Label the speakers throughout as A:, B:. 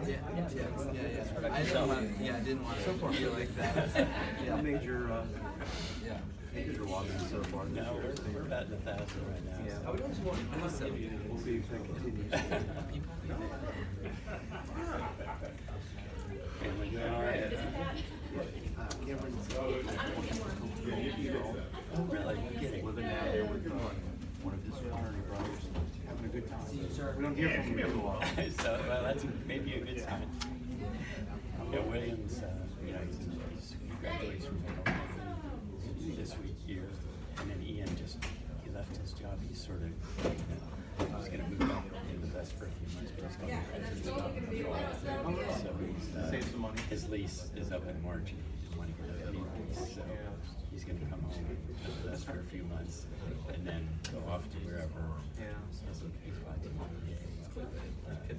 A: I didn't want to feel like that.
B: Yeah, major losses so far this year.
C: We're about 1,000 right now.
B: Yeah. We'll see if that continues.
C: Family doing all right?
B: Cameron's
C: Oh, really? You're kidding.
B: living down there with one of his fraternity brothers, having a good time. We don't hear from him too often.
C: So, well, that's maybe a good sign. Yeah, Williams, he graduates from this year, and then Ian he left his job. He's sort of, he's going to move back in with us for a few months, but he's going to graduate job in the fall. So
B: Save some money.
C: his lease is up in March. He didn't want to get a new lease, so he's going to come home with us for a few months, and then go off to wherever.
B: Yeah.
C: He's about to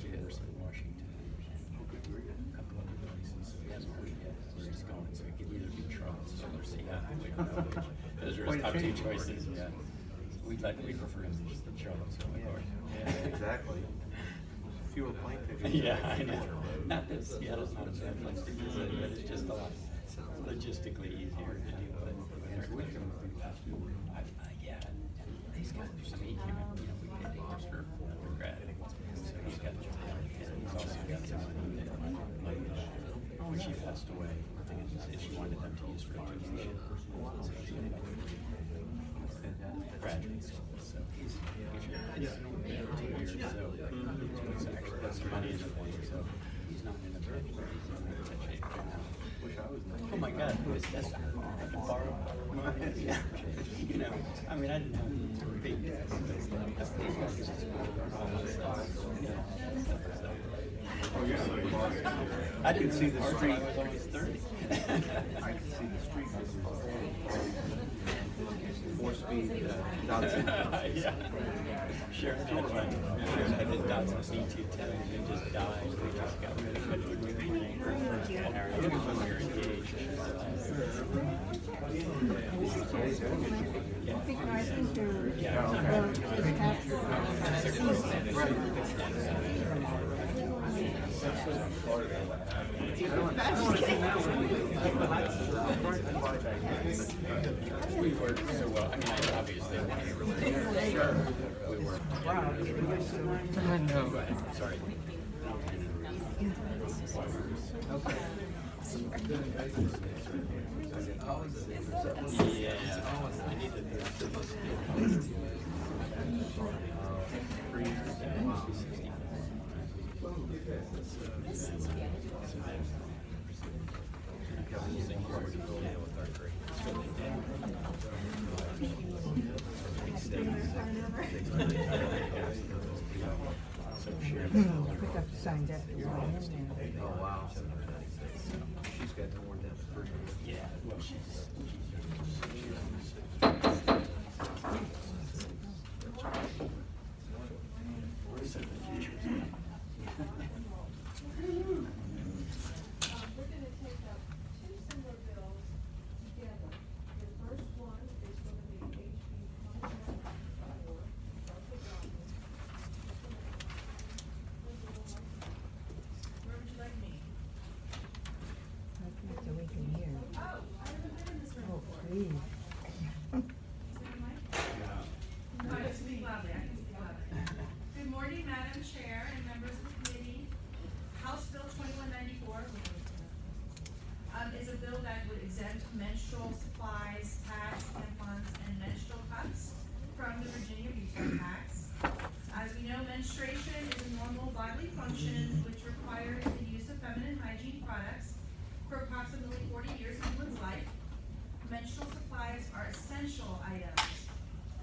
C: University of Washington. A couple other places. He hasn't heard yet where he's going, so it could either be Charles or Seattle. We don't know which. Those are his top two choices. Yeah, we prefer him to Charles.
B: Yeah, exactly. Fewer plane tickets.
C: Yeah, I know. Not that Seattle's not a bad place to visit, but it's just a lot logistically easier to do. But yeah, and he's got. I mean, he came out. We paid $8 for undergrad, so he's got. And he's also got some money when she passed away. I think she wanted them to use for education. So he's going to graduate school. So he's 2 years. So he's actually got some money in the bank. So he's not in a bad shape right now.
B: Wish I was in that
C: Oh my God, who is that? I had to borrow money. Yeah. I mean, I didn't have a big I didn't see the street. I was always 30.
B: I can see the street. 4-speed Datsun.
C: Yeah. Sure. Had the Datsun C210 and just died. We just got rid of it. We were playing for the first 10 hours when we were engaged. We worked so well. I mean, obviously, we worked. I know. Sorry. Yeah. I needed
D: Pick up the signs after you.
B: Oh, wow. She's got more depth for sure.
C: Yeah, well, she's so the future is
E: We're going to take up two similar bills together. The first one is going to be HB 2194. Where would you like me?
D: I think so we can hear.
E: Oh, I haven't been in this room
D: Oh,
E: before.
D: please.
E: No, I can speak loudly. I can speak loudly. Good morning, Madam Chair and members of the committee. House Bill 2194 is a bill that would exempt menstrual supplies, pads, tampons, and menstrual cups from the Virginia retail tax. As we know, menstruation is a normal bodily function which requires the use of feminine hygiene products for approximately 40 years of one's life. Menstrual supplies are essential items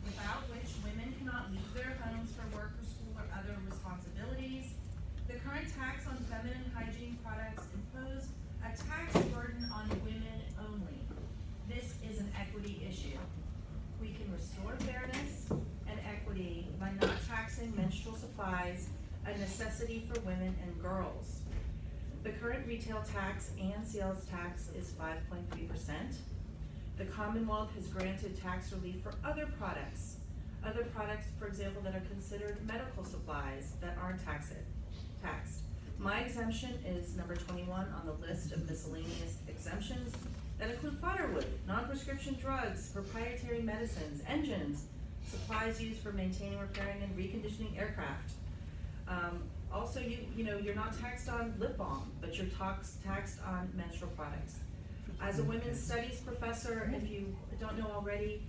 E: without which women cannot leave their homes for work or school or other responsibilities. The current tax on feminine hygiene products impose a tax burden on women only. This is an equity issue. We can restore fairness and equity by not taxing menstrual supplies, a necessity for women and girls. The current retail tax and sales tax is 5.3%. The Commonwealth has granted tax relief for other products, for example, that are considered medical supplies that aren't taxed. My exemption is number 21 on the list of miscellaneous exemptions that include firewood, non-prescription drugs, proprietary medicines, engines, supplies used for maintaining, repairing, and reconditioning aircraft. Also, you're not taxed on lip balm, but you're taxed on menstrual products. As a women's studies professor, if you don't know already,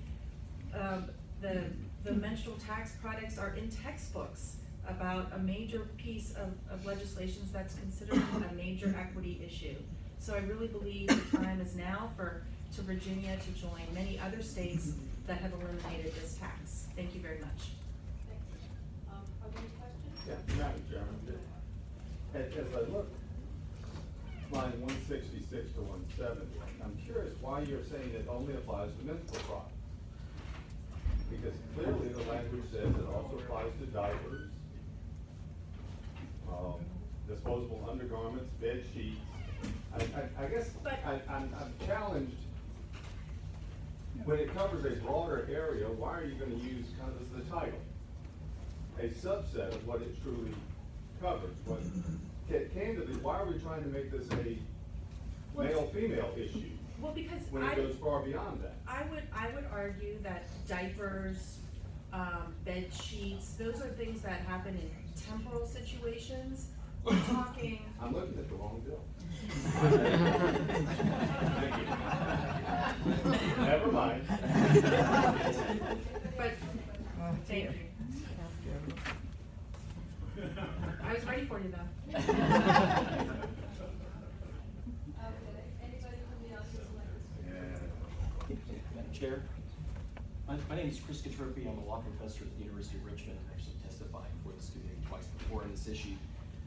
E: the menstrual tax products are in textbooks about a major piece of legislation that's considered a major equity issue. So I really believe the time is now to Virginia to join many other states that have eliminated this tax. Thank you very much.
F: Are there any questions?
G: Yeah, Madam Chairman, as I look, line 166 to 170, I'm curious why you're saying it only applies to menstrual products. Because clearly the language says it also applies to diapers, disposable undergarments, bed sheets. I guess I'm challenged, when it covers a broader area, why are you going to use kind of the title? A subset of what it truly covers. Candidly, why are we trying to make this a male-female issue?
E: Well, because
G: when it goes far beyond that.
E: I would argue that diapers, bed sheets, those are things that happen in temporal situations. We're talking.
G: I'm looking at the wrong bill. Never mind.
E: But thank you. I was ready for you though.
F: Okay, anybody from the audience would like to speak?
H: Madam Chair, my name is Chris Katropi. I'm a law professor at the University of Richmond. I've actually testified before this committee twice before on this issue.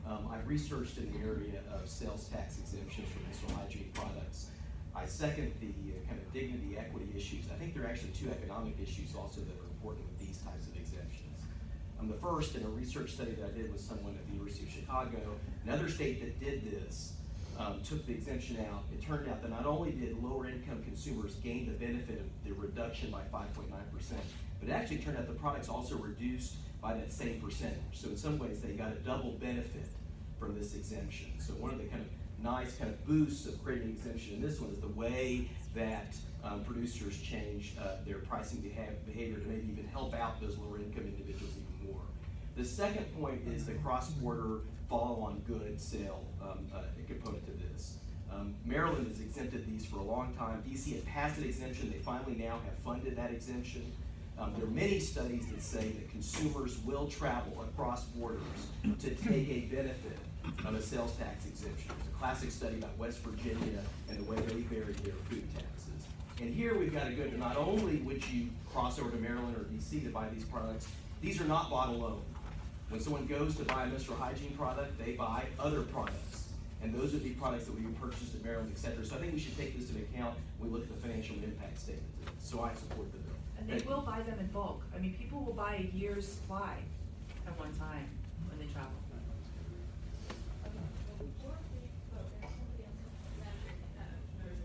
H: I've researched in the area of sales tax exemptions for menstrual hygiene products. I second the kind of dignity equity issues. I think there are actually two economic issues also that are important with these types of exemptions. The first, in a research study that I did with someone at the University of Chicago, another state that did this took the exemption out. It turned out that not only did lower income consumers gain the benefit of the reduction by 5.9%, but it actually turned out the products also reduced by that same percentage. So in some ways they got a double benefit from this exemption. So one of the kind of nice kind of boosts of creating an exemption in this one is the way that producers change their pricing behavior to maybe even help out those lower income individuals even more. The second point is the cross-border follow-on goods sale component to this. Maryland has exempted these for a long time. DC had passed an exemption. They finally now have funded that exemption. There are many studies that say that consumers will travel across borders to take a benefit of a sales tax exemption. There's a classic study about West Virginia and the way they vary their food taxes. And here we've got to go to not only would you cross over to Maryland or DC to buy these products, these are not bought alone. When someone goes to buy a menstrual hygiene product, they buy other products. And those would be products that we would purchase in Maryland, et cetera. So I think we should take this into account when we look at the financial impact statement. So I support the bill.
E: And they will buy them in bulk. I mean, people will buy a year's supply at one time when they travel.
F: Before we vote, somebody else, members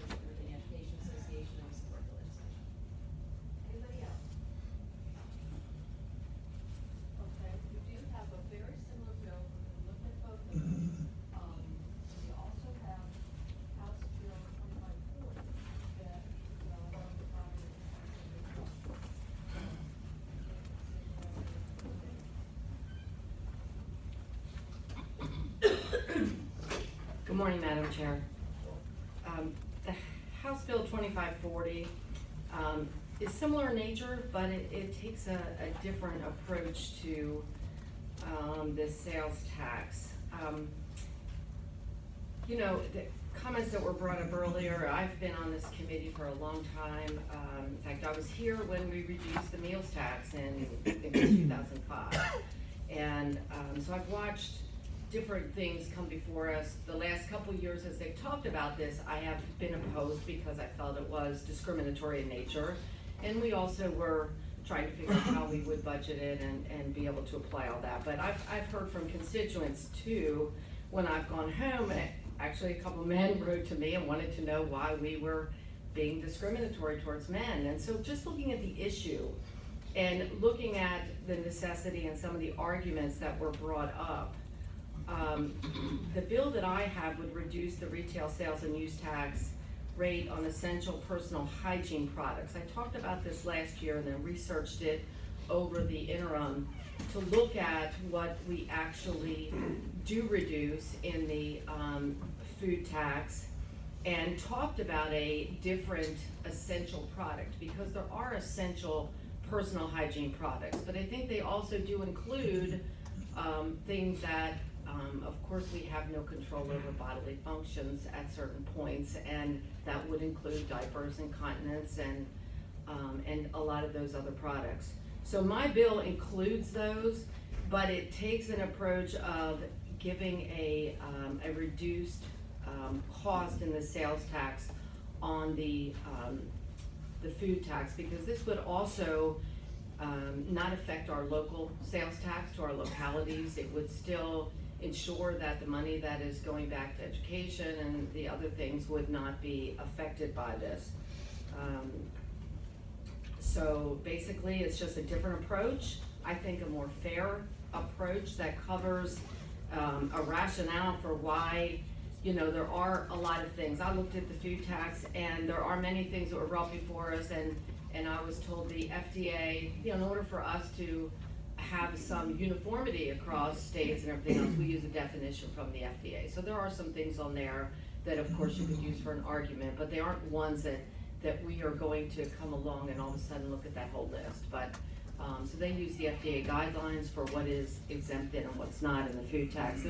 F: of the Virginia Education Association, I support the legislation. Anybody else? Okay, we do have a very similar bill. We're going to look at both of them. We also have House Bill 2540 that
I: Good morning, Madam Chair. The House Bill 2540 is similar in nature, but it takes a different approach to this sales tax. The comments that were brought up earlier, I've been on this committee for a long time. In fact, I was here when we reduced the meals tax in, I think it was 2005. And so I've watched different things come before us. The last couple of years as they've talked about this, I have been opposed because I felt it was discriminatory in nature. And we also were trying to figure out how we would budget it and be able to apply all that. But I've heard from constituents too, when I've gone home, actually a couple of men wrote to me and wanted to know why we were being discriminatory towards men. And so just looking at the issue and looking at the necessity and some of the arguments that were brought up, the bill that I have would reduce the retail sales and use tax rate on essential personal hygiene products. I talked about this last year and then researched it over the interim to look at what we actually do reduce in the food tax, and talked about a different essential product, because there are essential personal hygiene products, but I think they also do include things that, of course, we have no control over bodily functions at certain points, and that would include diapers, incontinence, and a lot of those other products. So my bill includes those, but it takes an approach of giving a reduced cost in the sales tax on the food tax, because this would also not affect our local sales tax to our localities. It would still ensure that the money that is going back to education and the other things would not be affected by this. So basically, it's just a different approach. I think a more fair approach that covers a rationale for why, you know, there are a lot of things. I looked at the food tax, and there are many things that were brought before us, and I was told the FDA, you know, in order for us to have some uniformity across states and everything else, we use a definition from the FDA. So there are some things on there that, of course, you could use for an argument, but they aren't ones that we are going to come along and all of a sudden look at that whole list. But so they use the FDA guidelines for what is exempted and what's not in the food tax.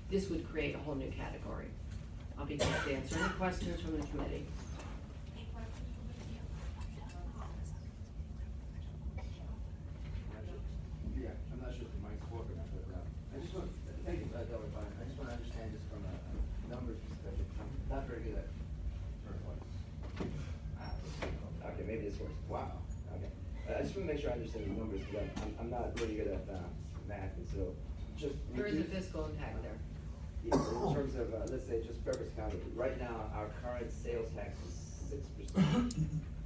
I: This would create a whole new category. I'll be glad to answer any questions from the committee.
J: Yeah, I'm not sure if the mic's working, but I just want, thank you, Dr. Bynum. I just want to understand just from a numbers perspective. I'm not very good at okay, maybe this works. Wow. Okay. I just want to make sure I understand the numbers, because I'm not really good at math, and so just
I: There is a fiscal impact there.
J: Yeah, in terms of let's say just purpose counted. Right now, our current sales tax is 6%,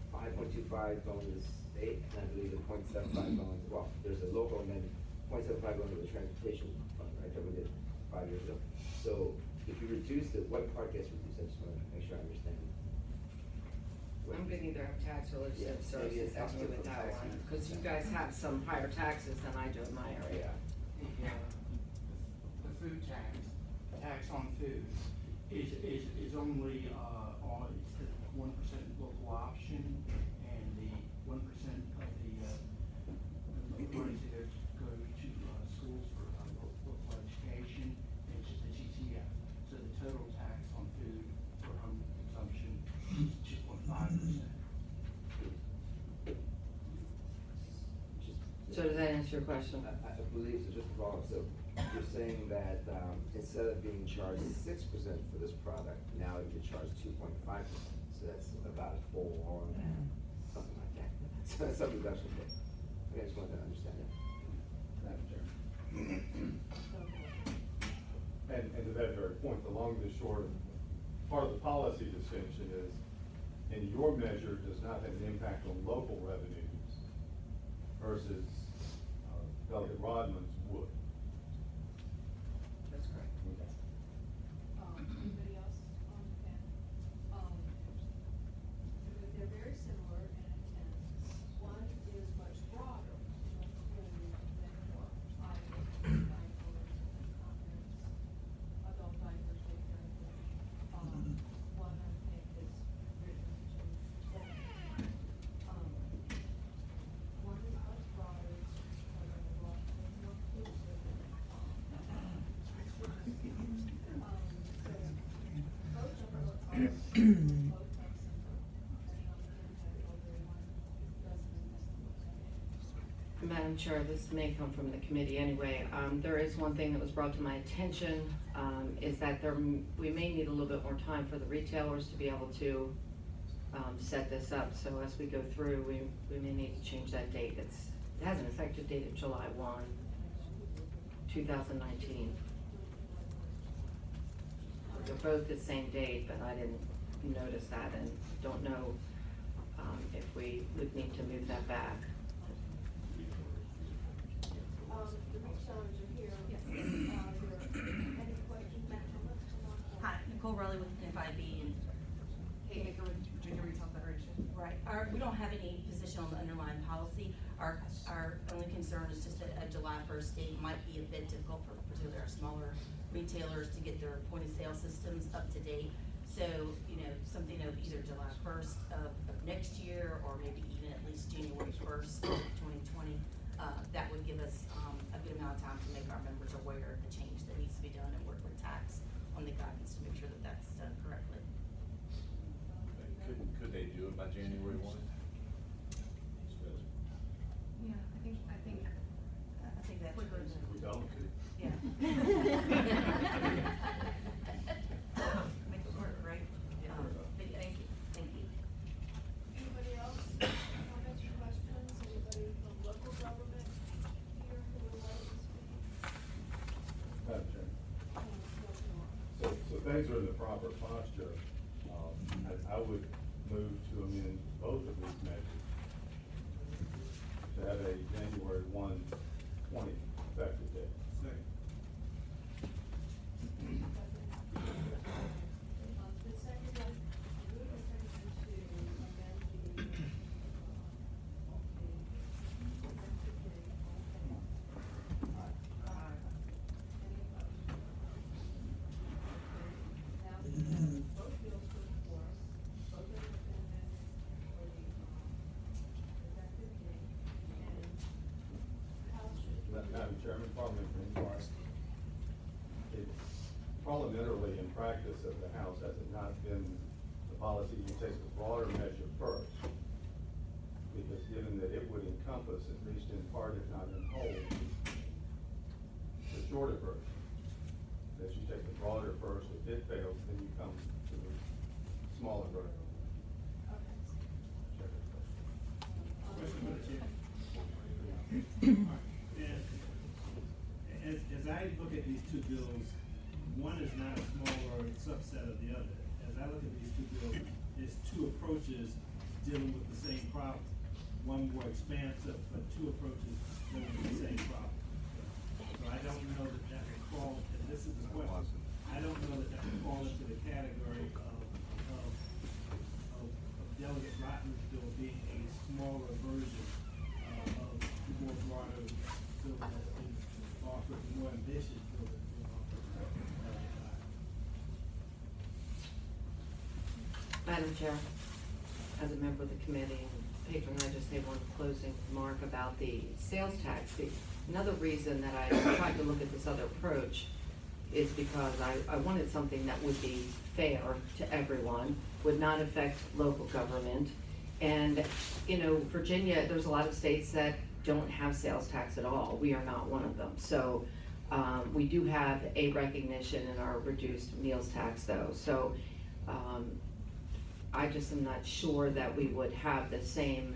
J: 5.25 going to the state, and I believe the 0.75 going. Well, there's a local, and then 0.75 going to the transportation fund, right? That we did 5 years ago. So if you reduce it, what part gets reduced? I just want to make sure I understand.
I: I'm gonna either have tax or legislative services help you with that one, because you guys have some higher taxes than I do in my area.
B: The food tax on food is only on, it's the 1% local option, and the 1% of the monies that go to schools for local education, it's just the GTF. So the total tax on food for home consumption is 2.5%.
I: So does that answer your question?
J: I believe so. Just to follow up, so you're saying that instead of being charged 6% for this product, now you can charge 2.5%. So that's about a full on something like that. So that's some reduction there. Okay, I just wanted to understand that. Madam Chair.
G: And to that very point, the long and the short, part of the policy distinction is, and your measure does not have an impact on local revenues versus Delegate Rodman's would.
I: That's correct.
G: Okay.
F: Anybody else on the panel? They're very similar in intent. One is much broader, including more items, diapers, incontinence, adult diapers, daycare, one I think is written to both. One is much broader, it's covering a lot more inclusive.
I: Madam Chair, this may come from the committee anyway. There is one thing that was brought to my attention, is that we may need a little bit more time for the retailers to be able to set this up. So as we go through, we may need to change that date. It has an effective date of July 1, 2019. They're both the same date, but I didn't notice that and don't know if we would need to move that back.
F: The retailers are here. They're
K: Nicole Rowley with NFIB and
E: Haymaker with Virginia Retail Federation.
K: right. We don't have any position on the underlying policy. Our only concern is just that a July 1st date might be a bit difficult for particularly our smaller retailers to get their point of sale systems up to date. So, you know, something of either July 1st of next year or maybe even at least January 1st of 2020. That would give us a good amount of time to make our members aware of the change that needs to be done and work with tax on the guidance to make sure that that's done correctly.
L: Could they do it by January 1?
E: Yeah, I think
K: that's
E: quicker
K: good.
E: than.
G: We don't, could
K: Yeah. Make it work, right? But thank you.
F: Anybody else? Comments or questions? Anybody from local government here who would like to speak?
G: Madam Chair.
F: No, no.
G: So things are in the proper posture. I would move to amend both of these measures to have a January 1, 20 effective date.
F: The second one, move and second to amend the, effective date. Any opposed? Now we have both bills before us, both of them have been amended for the, effective date, and House should.
G: Madam Chairman, parliamentary inquiry. It's parliamentarily in practice of the House, has it not been the policy you take the broader measure first? Because given that it would encompass, at least in part, if not in whole, the shorter version, that you take the broader first, if it fails, then you come to the smaller version.
M: As I look at these two bills, one is not a smaller subset of the other. As I look at these two bills, there's two approaches dealing with the same problem. One more expansive, but two approaches dealing with the same problem. So I don't know that that would fall, and this is the question, I don't know that that would fall into the category of Delegate Rotten's bill being a smaller version of the more broader bill that's been offered, the more ambitious bill that's been offered.
I: Madam Chair, as a member of the committee, and Patron, I just made one closing remark about the sales tax. Another reason that I tried to look at this other approach is because I wanted something that would be fair to everyone, would not affect local government. And, you know, Virginia, there's a lot of states that don't have sales tax at all. We are not one of them. So we do have a recognition in our reduced meals tax though. So I just am not sure that we would have the same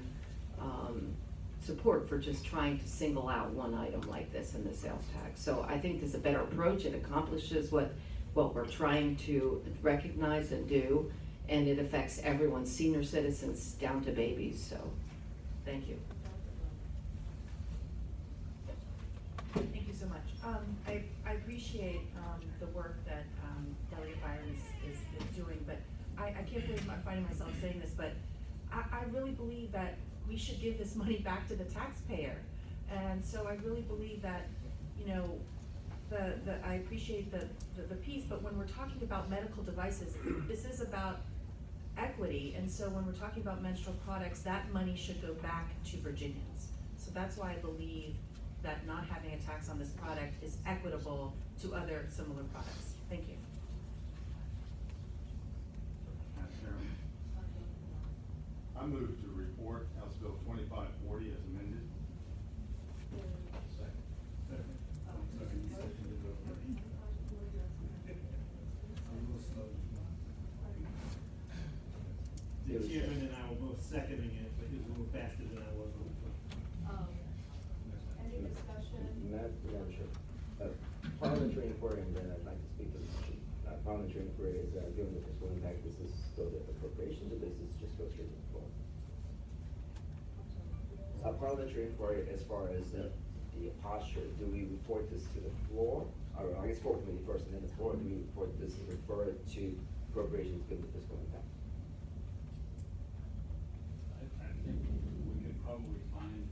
I: support for just trying to single out one item like this in the sales tax. So I think this is a better approach. It accomplishes what we're trying to recognize and do, and it affects everyone, senior citizens down to babies. So thank you.
N: Thank you so much. I appreciate the work that Delegate Byron is doing, but I can't believe I'm finding myself saying this, but I really believe that we should give this money back to the taxpayer. And so I really believe that, you know, I appreciate the piece, but when we're talking about medical devices, this is about equity. And so when we're talking about menstrual products, that money should go back to Virginians. So that's why I believe that not having a tax on this product is equitable to other similar products. Thank you.
G: Madam Chairman, I move to report House Bill 2540 as amended.
M: The chairman and I were both seconding it, but he was a little faster than I was on the phone.
F: Any discussion?
J: Madam Chair, parliamentary inquiry, and then I'd like to speak to this issue. Parliamentary inquiry is, given the fiscal impact, this is still the appropriations, or this is just go straight to the floor? Parliamentary inquiry as far as the posture. Do we report this to the floor, or I guess full committee first, and then the floor? Do we report this and refer it to appropriations given the fiscal impact?
O: I think we could probably find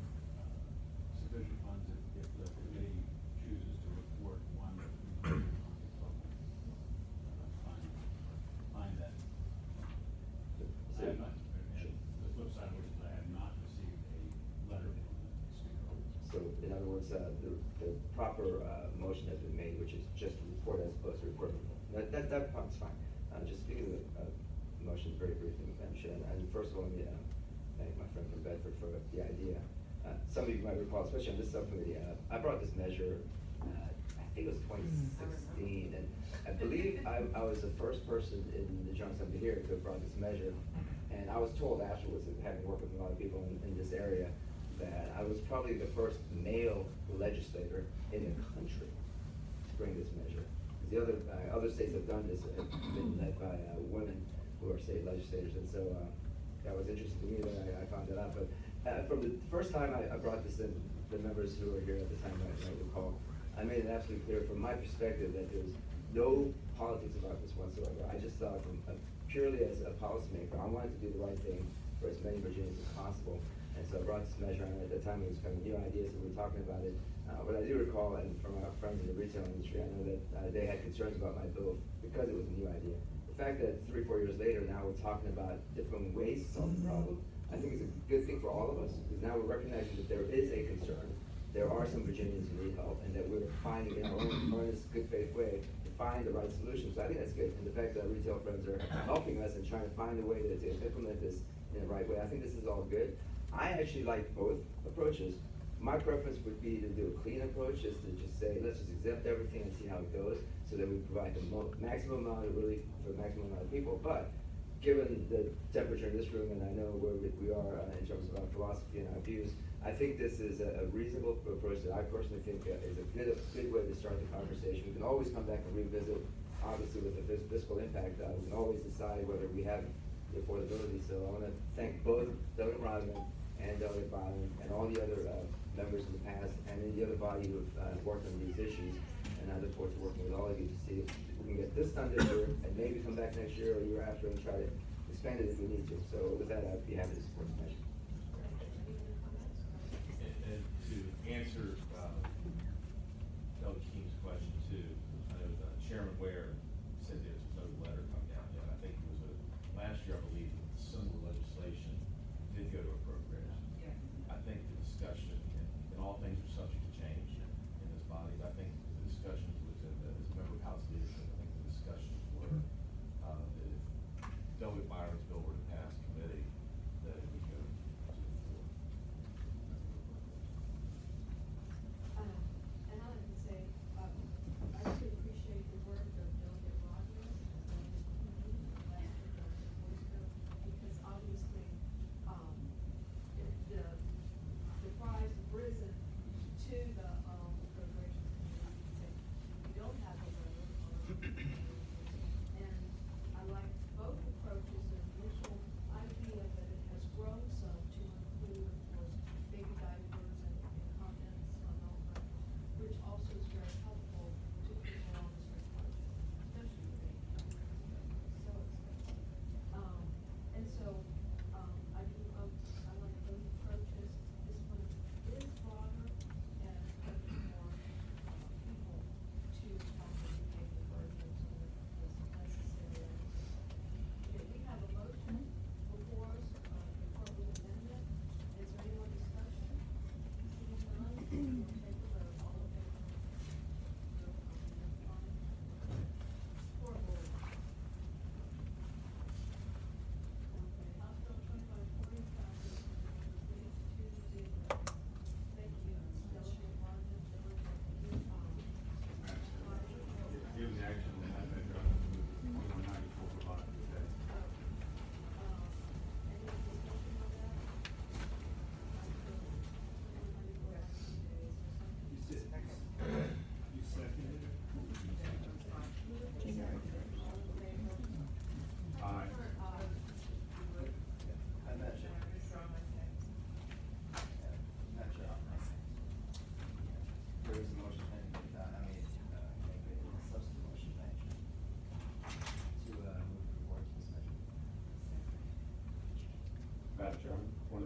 O: sufficient funds if the committee chooses to report one that we can find that. I have not, and the flip side of which is I have not received a letter from the speaker.
J: So in other words, the proper motion has been made, which is just to report as opposed to report. That part's fine. Just speaking of motion very briefly, Madam Chair, and first of all, let me thank my friend from Bedford for the idea. Some of you might recall, especially on this subcommittee, I brought this measure, I think it was 2016, and I believe I was the first person in the General Assembly here to have brought this measure, and I was told afterwards, having worked with a lot of people in this area, that I was probably the first male legislator in the country to bring this measure. The other states have done this, have been led by women who are state legislators, and so that was interesting to me that I found that out. But from the first time I brought this in, the members who were here at the time I recall, I made it absolutely clear from my perspective that there's no politics about this whatsoever. I just thought purely as a policymaker, I wanted to do the right thing for as many Virginians as possible. And so I brought this measure, and at the time it was kind of new ideas, and we were talking about it. But I do recall, and from our friends in the retail industry, I know that they had concerns about my bill because it was a new idea. The fact that 3-4 years later, now we're talking about different ways to solve the problem, I think it's a good thing for all of us, because now we're recognizing that there is a concern. There are some Virginians who need help, and that we're finding in our own honest, good faith way to find the right solution. So I think that's good. And the fact that our retail friends are helping us and trying to find a way to implement this in the right way, I think this is all good. I actually like both approaches. My preference would be to do a clean approach, is to just say, let's just exempt everything and see how it goes, so that we provide the maximum amount of relief for the maximum amount of people. But given the temperature in this room, and I know where we are in terms of our philosophy and our views, I think this is a reasonable approach that I personally think is a good way to start the conversation. We can always come back and revisit, obviously with the fiscal impact. We can always decide whether we have the affordability. So I want to thank both Delegate Rodman and Delegate Byron and all the other members in the past and in the other body who have worked on these issues. And I look forward to working with all of you to see if we can get this done this year and maybe come back next year or a year after and try to expand it if we need to. So with that, I'd be happy to support the measure.
L: And to answer Delegate King's question too, I know Chairman Ware said there's no letter come down yet. I think it was last year, I believe, similar legislation did go to appropriations. Yeah. I think the discussion, and all things are subject to change in this body, but I think the discussions within as a member of House leadership, I think the discussions were that if Delegate Byron's bill were to pass committee, that it would go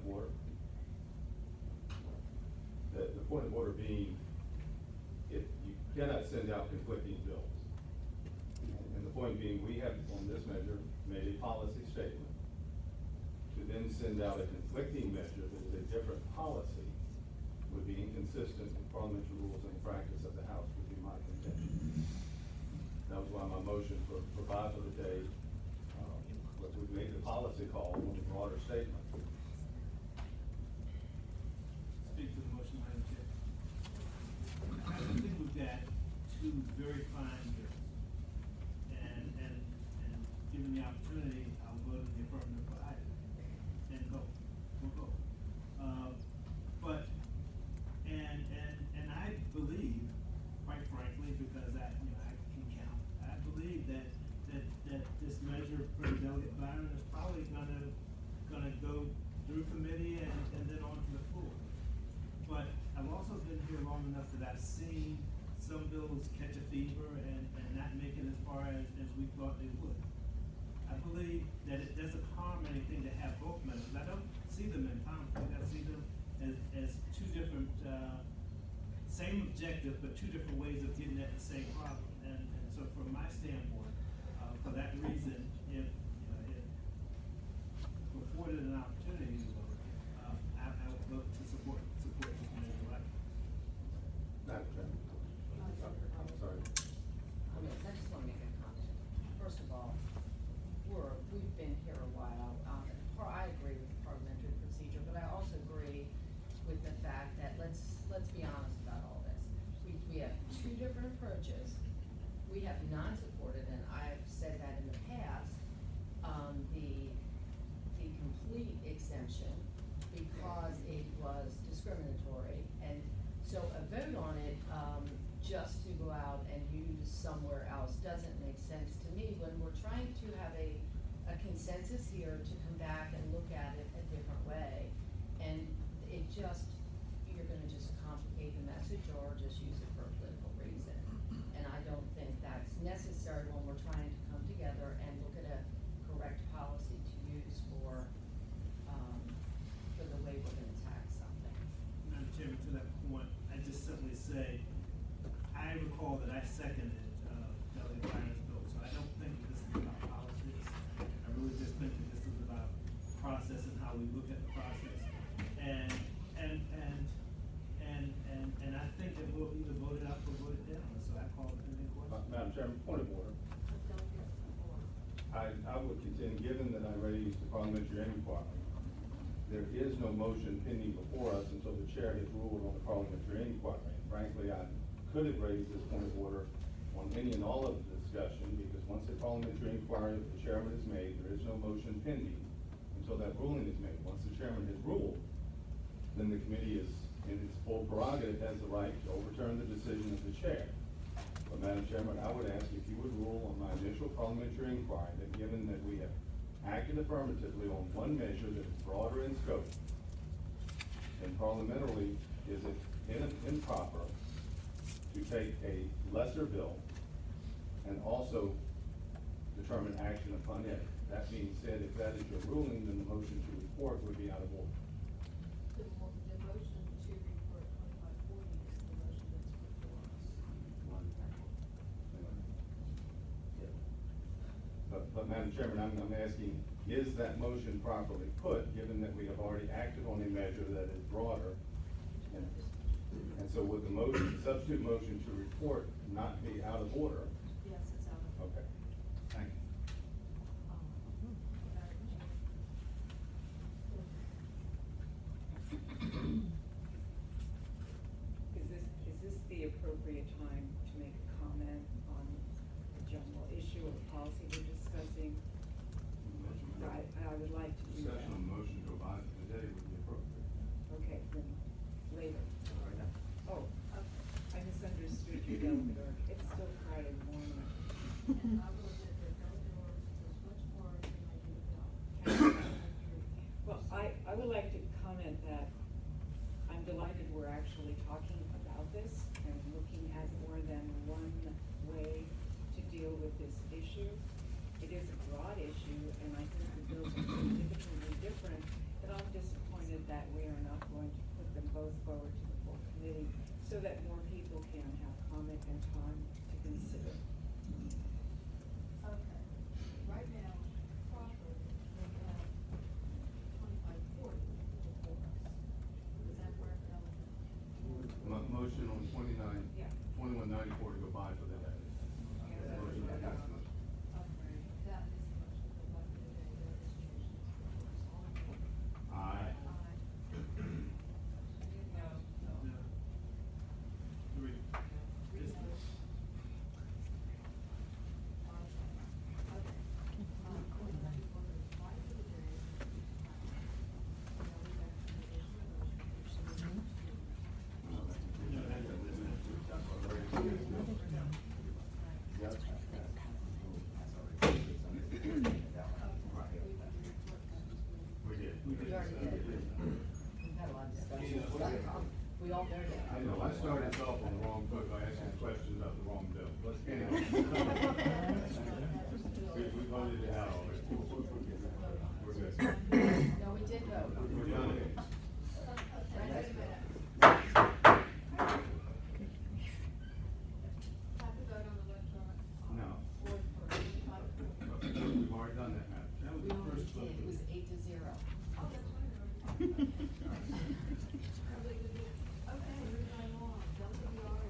G: of order. The point of order being, if you cannot send out conflicting bills. And the point being, we have on this measure made a policy statement. To then send out a conflicting measure that is a different policy would be inconsistent with parliamentary rules and the practice of the House, would be my contention. That was why my motion for 5 of the day, would make the policy call on a broader statement.
M: Speak to the motion, Madam Chair. I think we've got two very fine bills. And given the opportunity, I'll vote in the affirmative for either. And go. We'll go. And I believe, quite frankly, because I can count, I believe that this measure for Delegate Byron is probably gonna go through committee and then on to the floor. But I've also been here long enough that I've seen some bills catch a fever and not make it as far as we thought they would. I believe that it doesn't harm anything to have both measures. I don't see them in conflict. I see them as two different, same objective, but two different ways of getting at the same problem. And so from my standpoint, for that reason, if afforded an opportunity to vote, I would vote to support this measure.
G: Madam Chairman. Sorry.
I: I just want to make a comment. First of all, we've been here a while. I agree with the parliamentary procedure, but I also agree with the fact that let's be honest about all this. We have two different approaches. We have non-supported, and I've said that in the past, the complete exemption because it was discriminatory, and so a vote on it just to go out and use somewhere else doesn't make sense to me when we're trying to have a consensus here to come back and look at it a different way. And you're gonna just complicate the message or just use it for a political reason. And I don't think that's necessary when we're trying to come together and look at a correct policy to use for the way we're gonna tax something.
M: Madam Chairman, to that point, I just simply say, I recall that I seconded Delegate Byron's bill, so I don't think that this is about politics. I really just think that this is about process and how we look at the process. And I think that we'll either vote it up or vote it down, so I call it any question.
G: Madam Chairman, point of order. I would contend, given that I raised the parliamentary inquiry, there is no motion pending before us until the chair has ruled on the parliamentary inquiry. And frankly, I could have raised this point of order on any and all of the discussion, because once the parliamentary inquiry of the chairman is made, there is no motion pending until that ruling is made. Once the chairman has ruled, then the committee is, in its full prerogative, has the right to overturn the decision of the chair. But Madam Chairman, I would ask if you would rule on my initial parliamentary inquiry that given that we have acted affirmatively on one measure that is broader in scope, and parliamentarily, is it improper to take a lesser bill and also determine action upon it? That being said, if that is your ruling, then the motion to report would be out of order.
F: The motion to report 2540 is the motion that's before us.
G: But Madam Chairman, I'm asking, is that motion properly put, given that we have already acted on a measure that is broader? And so would the motion, the substitute motion to report not be out of order?
F: Yes, it's out of order.
G: Okay, thank you.
D: Is this the appropriate time to make a comment on the general issue or policy we're discussing? I would like to do that.
G: Discussion on the motion to abide today would be appropriate.
D: Okay, then later. Oh, I misunderstood your delegate order. It's still Friday morning.
F: And I will admit that delegate orders was much more than I do now.
D: Well, I would like to comment that I'm delighted we're actually talking about this and looking at more than one way to deal with this issue. It is a broad issue, and I think the bills are significantly different, but I'm disappointed that we are not going to put them both forward to the full committee so that more people can have comment and time to consider.
F: Okay, right now, properly, we have 2540 before us. Is that correct, Ellen?
G: Motion on 2194 to go by for the day. Motion by Councilman.
F: Okay, that is the motion to go by for the day, that is changed. All in favor?
G: Aye.
M: Three.
I: We all voted.
G: I know, I started us off on the wrong foot by asking questions about the wrong bill. Anyway. We voted it out already. We're good.
I: No, we did vote.
G: We're done.
F: Have to vote on the electronic.
G: No.
F: Or for 2540.
G: We've already done that, Matt.
M: That was
I: We
M: the
I: already
M: first vote.
I: did, it was 8-0.
F: Oh, that's right. Okay, moving right along, WRA.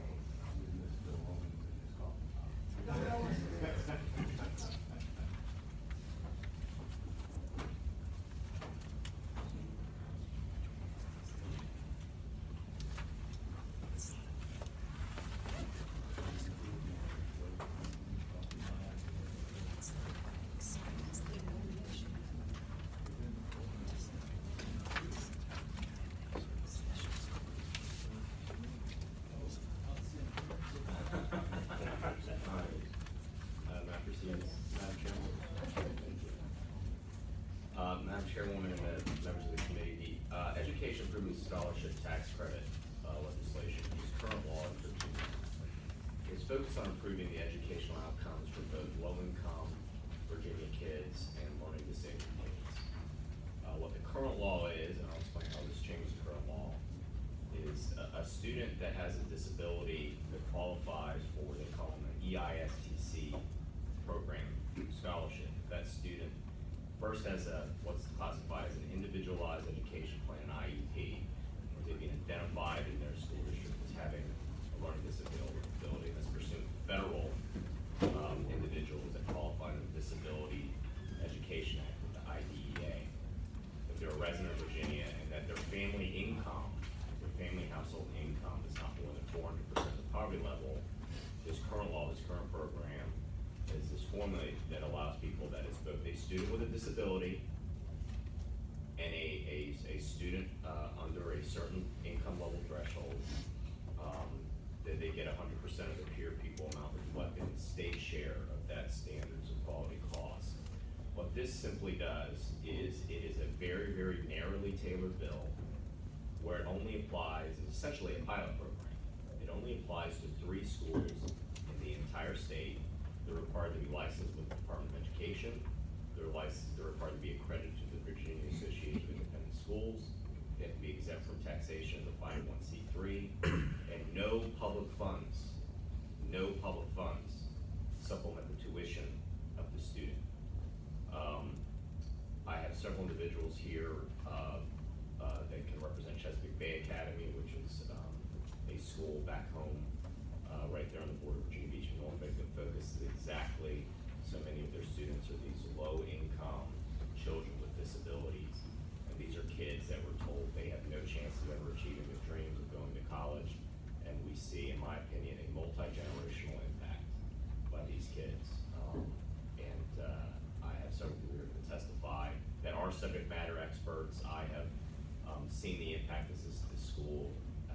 P: Madam Chairwoman and members of the committee, the Education Improvement Scholarship Tax Credit legislation, its current law in Virginia, is focused on improving the educational outcomes for both low-income Virginia kids and learning disabled kids. What the current law is, and I'll explain how this changes the current law, is a student that has a disability that qualifies for what they call an EISTC program scholarship. That student first has what's classified as an individualized education plan, an IEP, where they've been identified in their school district as having a learning disability that's pursuant to federal individuals that qualify under the Disability Education Act, the IDEA. If they're a resident of Virginia and that their family income, their family household income is not more than 400% of the poverty level, this current law, this current program, is this formula that allows people that is both a student with a disability and a student under a certain income level threshold, that they get 100% of the peer people amount reflected in the state share of that standards of quality cost. What this simply does is it is a very, very narrowly tailored bill where it only applies, it's essentially a pilot program. It only applies to 3 schools in the entire state. They're required to be licensed with the Department of Education. They're required to be accredited to the Virginia Association of Independent Schools. They have to be exempt from taxation as a 501c3, and no public funds supplement the tuition of the student. I have several individuals here that can represent Chesapeake Bay Academy, which is a school back home right there on the border of Virginia Beach and Norfolk that focuses exactly, so many of their students are these low-income children with disabilities. And these are kids that were told they have no chance of ever achieving their dreams of going to college. And we see, in my opinion, a multi-generational impact by these kids. I have several people here to testify that are subject matter experts. I have seen the impact this school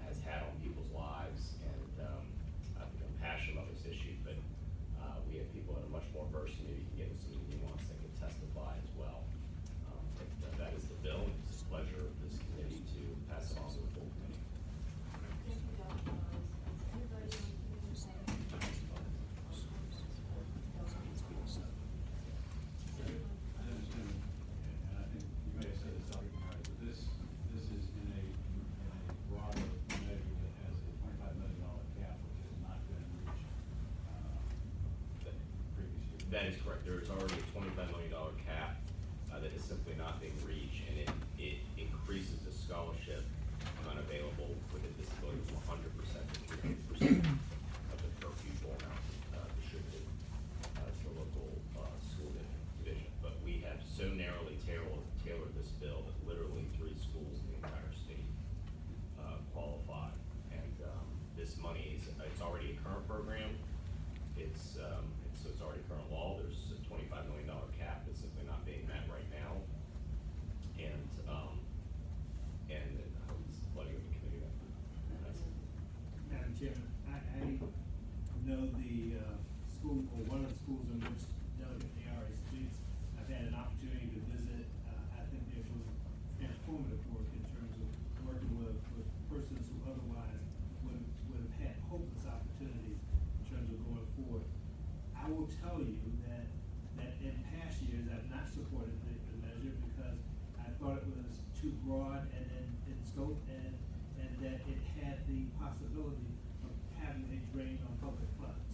P: has had on people's lives, and I've become passionate about this issue, but we have people that are much more versed and maybe can get into some nuance that can testify as well. But that is the bill. It's a pleasure of this committee to pass it on to the full committee.
F: Thank you, Dr. Morris. Is anybody on the committee saying?
O: I understand, and I think you may have said this, Dr. Morris, but this is
P: is correct. There is already a $25 million cap that is simply not being reached, and it increases the scholarship amount available with a disability from 100% to 300% of the per pupil amount distributed to the local school division. But we have so narrowly tailored this bill that literally 3 schools in the entire state qualify. And this money is, it's already a current program. So it's already current law. There's a $25 million cap that's simply not being met right now. And I'll just let you go to the committee then.
M: Madam Chairman, I know the school, or one of the schools in which Delegate Ayara speaks. I've had an opportunity to visit. I think they're doing transformative work in terms of working with persons who otherwise would have had hopeless opportunities in terms of going forward. I will tell you that in past years, I've not supported the measure because I thought it was too broad and in scope, and that it had the possibility of having a drain on public funds.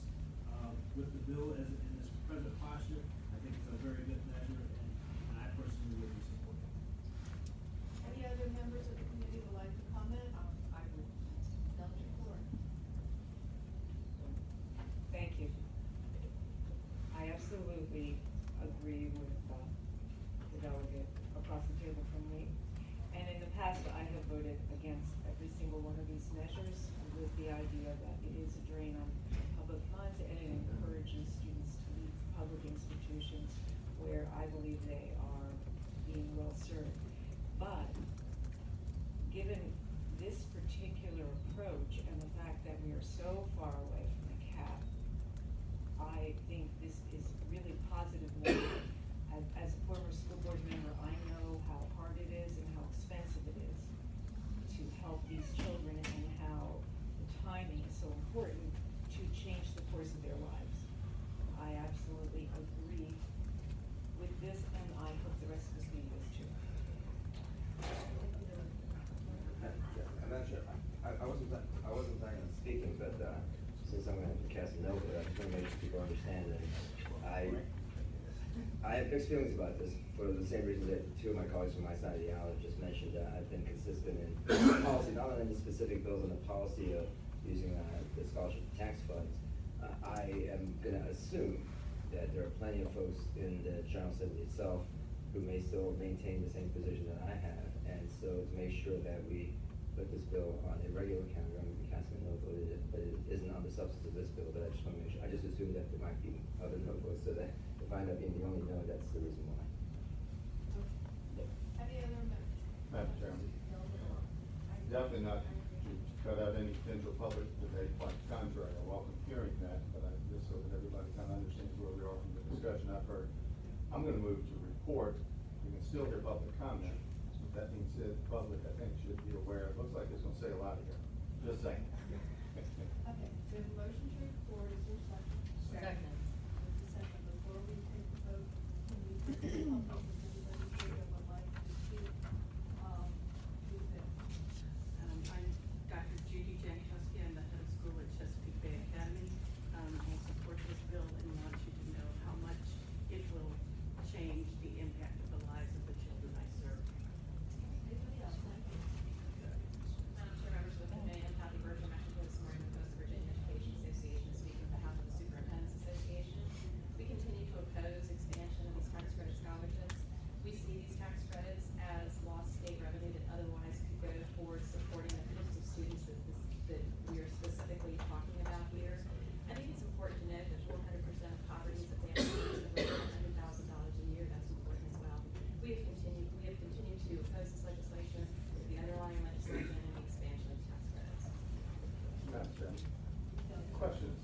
M: With the bill as in its present posture, I think it's a very good measure, and I personally would be supporting it.
F: Any other members of the committee would like to comment? I would. Delegate Ford.
D: Thank you. I absolutely agree with the delegate across the table from me. And in the past, I have voted against every single one of these measures with the idea that it is a drain on public funds and it encourages students to leave public institutions where I believe they are being well served. But given this particular approach and the fact that we are so far away from the cap, I think this is really positive. As a former school board member, I know how hard it is and how expensive it is to help these children and how the timing is so important to change the course of their lives. I absolutely agree with this, and I hope the rest of the committee does too.
J: I'm not sure. I wasn't planning on speaking, but since I'm going to have to cast a note, I just want to make sure people understand that I have mixed feelings about this for the same reason that 2 of my colleagues from my side of the aisle have just mentioned. I've been consistent in policy, not on any specific bills, on the policy of using the scholarship tax funds. I am going to assume that there are plenty of folks in the General Assembly itself who may still maintain the same position that I have, and so to make sure that we put this bill on a regular calendar, I'm going to be casting a no vote, but it isn't on the substance of this bill. But I just want to make sure. I just assume that there might be other no votes, so that if I end up being the only no, that's the reason why.
F: Any other members?
G: Madam Chairman, definitely not to cut out any potential public debate, quite the contrary. I welcome hearing that, but I just so that everybody kind of understands where we are from the discussion I've heard. I'm going to move to report. We can still hear public comment. With that being said, the public, I think, should be aware. It looks like it's going to say a lot here. Just saying.
F: Okay, so the motion to report, is there a second?
K: Second.
F: There's a second. Before we take the vote, can we take the public, if anybody here that would like to speak, to this?
Q: I'm Dr. Judy Jankowski. I'm the head of school at Chesapeake Bay Academy. I support this bill and want you to know how much it will change the impact of the lives of the children I serve.
F: Anybody else? Thank you.
R: Madam Chair, members of the committee, I'm Kathy Bertram, actually this morning with the West Virginia Education Association, speaking on behalf of the Superintendent's Association. We continue to oppose expansion of these tax credit scholarships. We see these tax credits as lost state revenue that otherwise could go towards supporting the groups of students that we are specifically talking about here. I think it's important to note that 400% of poverty is a family of over $100,000 a year. That's important as well. We have continued to oppose this legislation with the underlying legislation and the expansion of tax credits.
G: Madam Chairman, questions?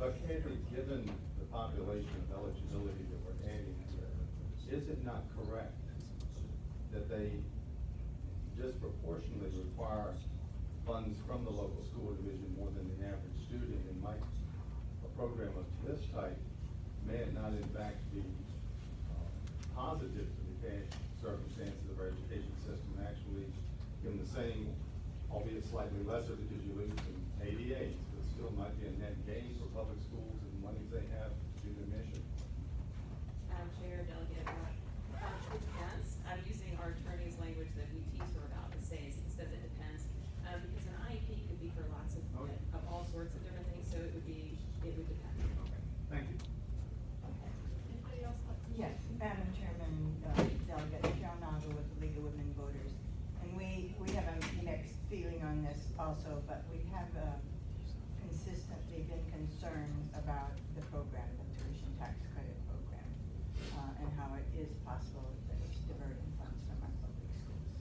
G: But Kathy, given the population of eligibility that we're adding here, is it not correct that they disproportionately require funds from the local school division more than the average student, and might a program of this type may it not in fact be positive to the cash circumstances of our education system, and actually give them the same, albeit slightly lesser because you lose some ADAs, but still might be a net gain for public schools and money's they have to do their mission?
R: Madam Chair, Delegate, it depends. I'm using our attorney's language that we teach her about. It says it depends. Because an IEP could be for lots of all sorts of different things, so it would depend.
G: Okay, thank you.
F: Anybody else like to?
S: Yes, Madam Chairman, Delegate Michelle Naga with the League of Women Voters. And we have a mixed feeling on this also, but we have consistently been concerned about the program, the tuition tax credit program, and how it is possible that it's diverting funds from our public schools.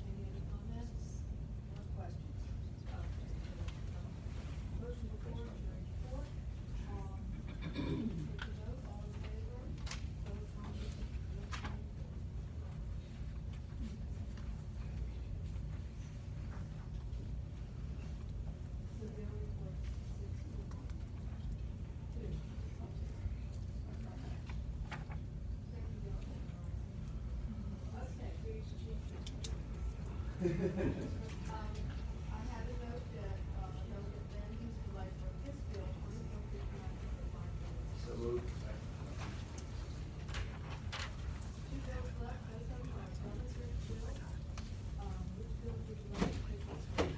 F: Any other comments or questions? Motion before is your report. Take a vote, all in favor, vote on the bill report 6-2. Okay, page 2. I have a note that, Delegate Bendis would like for his bill, 2459.
J: So moved.
F: Two bills left, both of them are promissory bills. Which bill would you like to take this one?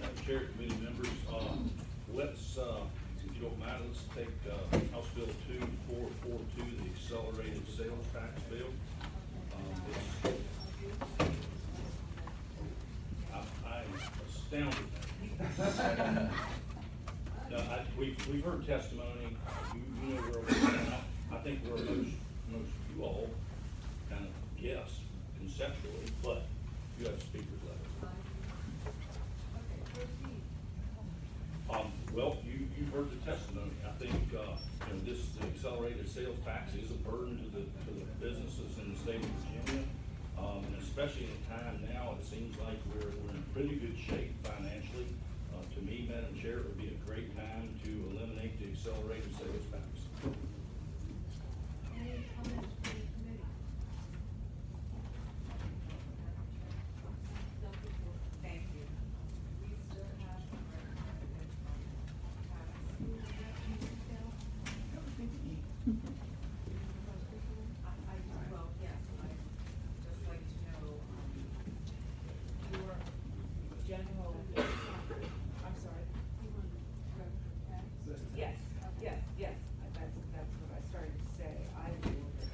O: Madam Chair, committee members, let's, if you don't mind, let's take, House Bill 2442, the accelerated sales tax bill. I'm astounded. No, we've heard testimony, you know where we're at. I think where most you all kind of guess conceptually, but you have speakers level. Well, you've heard the testimony. I think, this accelerated sales tax is a burden to the businesses in the state of Virginia. And especially in a time now, it seems like we're in pretty good shape financially. To me, Madam Chair, it would be a great time to eliminate the accelerated sales tax.
F: Any comments from the committee?
D: Thank you.
F: We still have.
D: Well, yes, I'd just like to know, your general, I'm sorry. Yes, that's what I started to say. I'd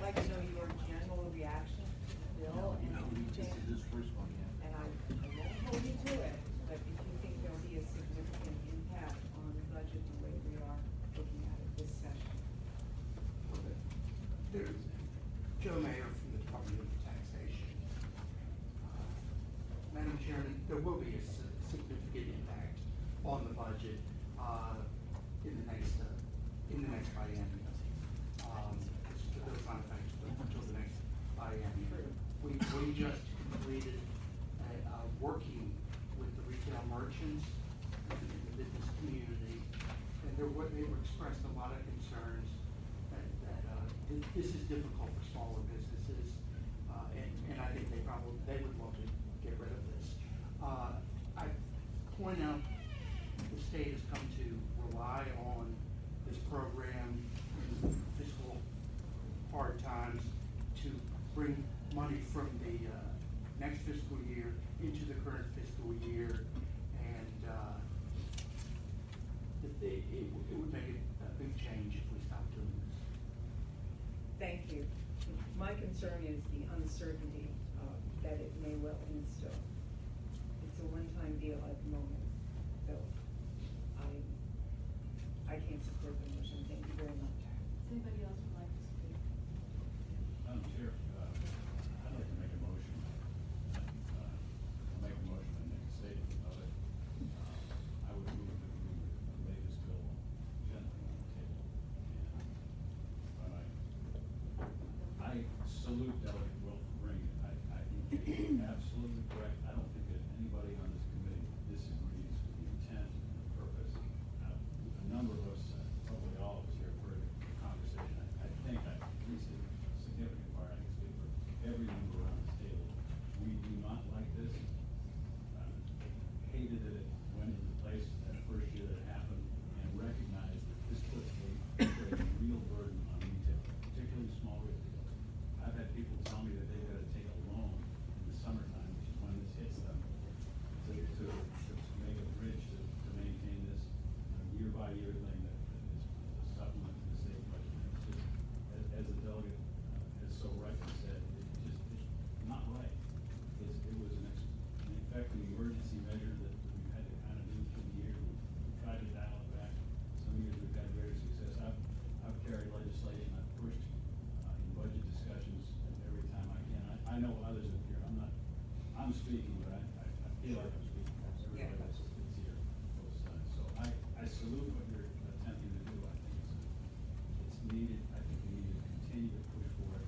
D: like to know your general reaction to the bill and everything. And I won't hold you to it, but if you think there'll be a significant impact on the budget the way we are looking at it this session.
B: There's Joe Mayer from the Department of Taxation. Madam Chairman, there will be a significant impact on the budget in the next biennium. The bill's not effective until the next biennium. We just completed working with the retail merchants and the business community, and they were expressed a lot of concerns that this is difficult for smaller businesses, and I think they would love to get rid of this. I point out the state has come to rely on this program in fiscal hard times to bring money from the next fiscal year into the current fiscal year, and it would make a big change if we stopped doing this.
D: Thank you. My concern is the uncertainty that it may well instill. It's a one-time deal at the moment, so I can't support the motion. Thank you very much.
F: Anybody else would like to speak?
O: Madam Chair, I'd like to make a motion. I'll make a motion and make a statement of it. I would move that we lay this bill gently on the table. I salute Delegate Wilson. I think he's absolutely correct. I don't think that anybody on this committee disagrees with the intent and the purpose. A number of us, probably all of us here, have heard the conversation. I think, at least a significant part, I can speak for every member around this table. We do not like this. Hated it I'm speaking, but I feel like I'm speaking for everybody else that's here, both sides. So I salute what you're attempting to do. I think it's needed. I think we need to continue to push for it.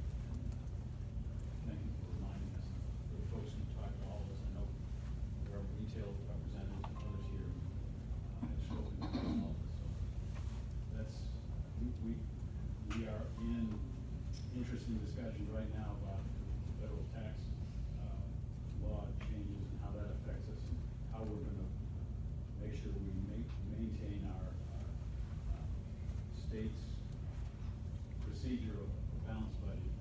O: Thank you for reminding us. For the folks who talk to all of us, I know there are retail representatives and others here have spoken to all of us. So that's, we are in interesting discussions right now about federal tax law changes and how that affects us, and how we're going to make sure we maintain our state's procedure of a balanced budget,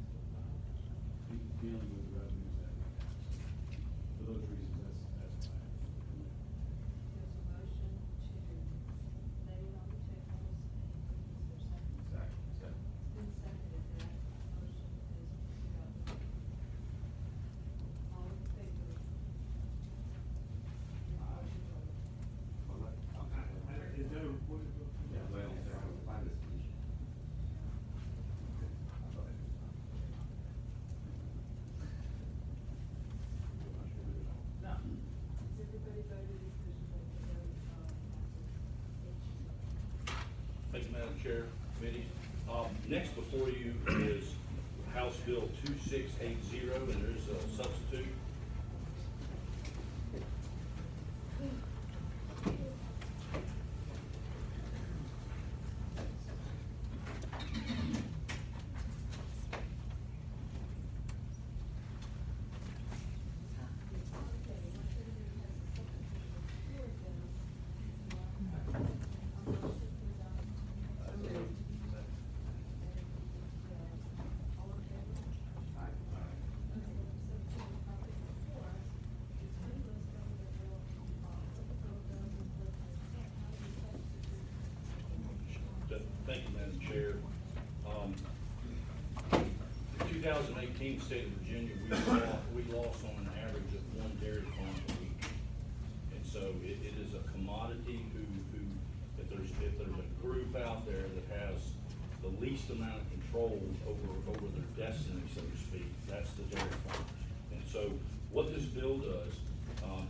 O: dealing with revenues that we have. So for those reasons, that's why.
F: There's a motion to lay it on the table. Is there a second?
L: Second.
F: It's been seconded. That motion is put up. All in favor?
M: Is that a report?
G: Yeah, well, find this one.
F: Has everybody voted?
T: Thank you, Madam Chair, committee. Next before you is House Bill 2680, and there's a substitute. Thank you, Madam Chair. In 2018, state of Virginia, we lost on an average of one dairy farm a week. And so it is a commodity who if there's a group out there that has the least amount of control over their destiny, so to speak, that's the dairy farmers. And so what this bill does,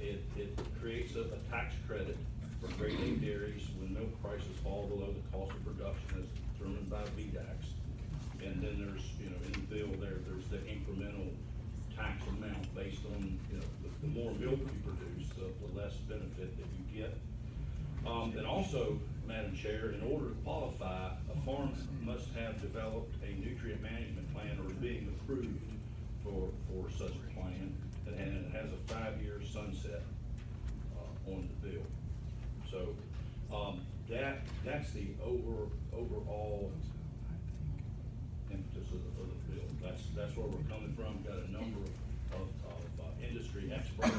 T: it creates a tax credit for grade A dairies when milk prices fall below the cost of production as determined by VDAX. And then there's, in the bill there's the incremental tax amount based on, the more milk you produce, the less benefit that you get. And also, Madam Chair, in order to qualify, a farm must have developed a nutrient management plan or is being approved for such a plan, and it has a 5-year sunset on the bill. So that's the overall impetus of the bill. That's where we're coming from. Got a number of industry experts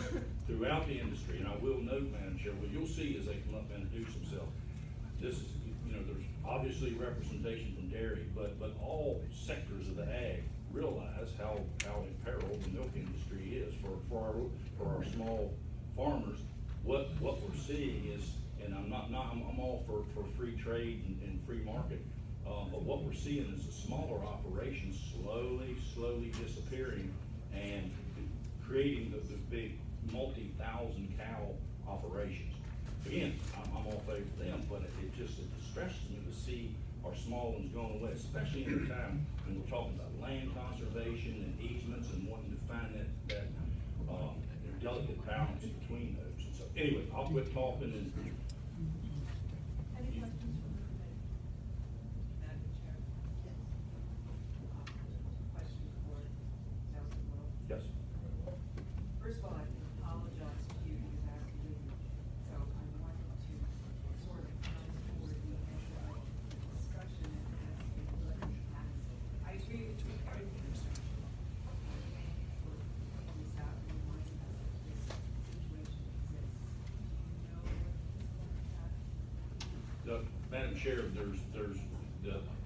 T: throughout the industry, and I will note, Madam Chair, what you'll see as they come up and introduce themselves. This is, there's obviously representation from dairy, but all sectors of the ag realize how imperiled the milk industry is for our small farmers. What we're seeing is, and I'm all for free trade and free market, but what we're seeing is the smaller operations slowly disappearing and creating the big multi-thousand cow operations. Again, I'm all favor of them, but it distresses me to see our small ones going away, especially in a time when we're talking about land conservation and easements and wanting to find that delicate balance between those. And so anyway, I'll quit talking and.
F: Any questions from the committee? Madam Chair? Question for Councilman Will?
T: Yes.
F: First of all, I apologize to you because I have to leave. So I wanted to sort of come forward the discussion and ask you what happens. I agree with everything you're saying. We're putting this out and reminding us that this situation exists. Do you know what is going to happen?
T: Madam Chair, there's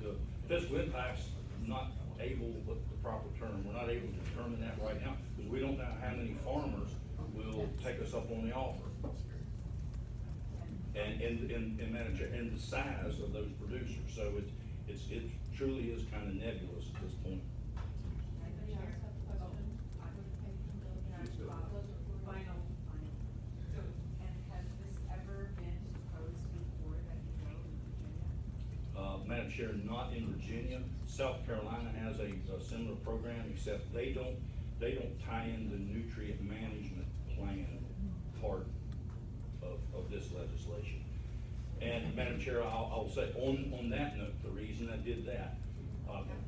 T: the fiscal impact's not able, what's the proper term, we're not able to determine that right now because we don't know how many farmers will take us up on the offer. And Madam Chair, and the size of those producers. So it truly is kind of nebulous at this point.
F: Anybody else have a question? I would have paid from Bill.
T: Chair, not in Virginia. South Carolina has a similar program, except they don't tie in the nutrient management plan part of this legislation. And Madam Chair, I'll say on that note, the reason I did that,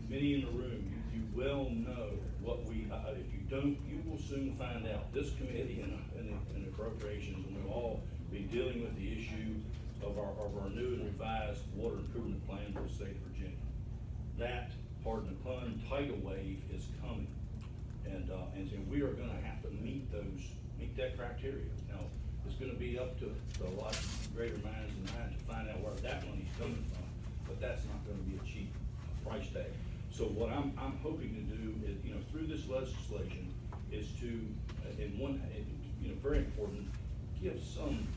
T: many in the room, you well know what we, if you don't, you will soon find out. This committee and appropriations, and we'll all be dealing with the issue of our new and revised water improvement plan for the state of Virginia. That, pardon the pun, tidal wave is coming. And so we are gonna have to meet that criteria. Now, it's gonna be up to a lot greater minds than mine to find out where that money's coming from, but that's not gonna be a cheap price tag. So what I'm hoping to do is, through this legislation, is to, very important, give some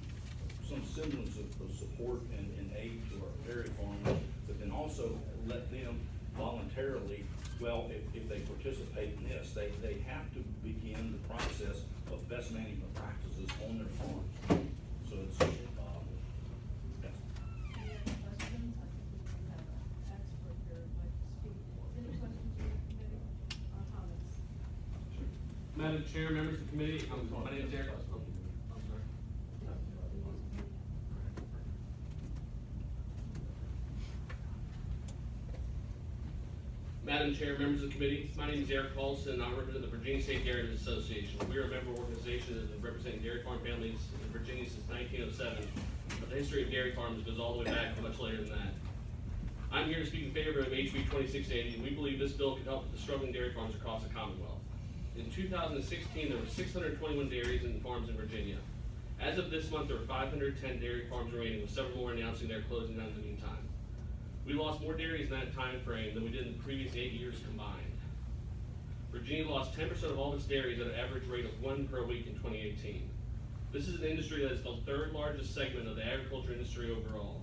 T: semblance of support and aid to our dairy farmers, but then also let them voluntarily, well, if they participate in this, they have to begin the process of best management practices on their farms. So it's, yes.
F: Any other questions? I think we have an expert here who'd like to speak. Any questions from the committee or comments?
U: Madam Chair, members of the committee, my name is Eric. Madam Chair, members of the committee, my name is Eric Paulson. I represent the Virginia State Dairymen's Association. We are a member organization that has been representing dairy farm families in Virginia since 1907. But the history of dairy farms goes all the way back much later than that. I'm here to speak in favor of HB 2680, and we believe this bill could help the struggling dairy farms across the Commonwealth. In 2016, there were 621 dairies and farms in Virginia. As of this month, there were 510 dairy farms remaining, with several more announcing their closing down in the meantime. We lost more dairies in that time frame than we did in the previous 8 years combined. Virginia lost 10% of all of its dairies at an average rate of 1 per week in 2018. This is an industry that is the third largest segment of the agriculture industry overall.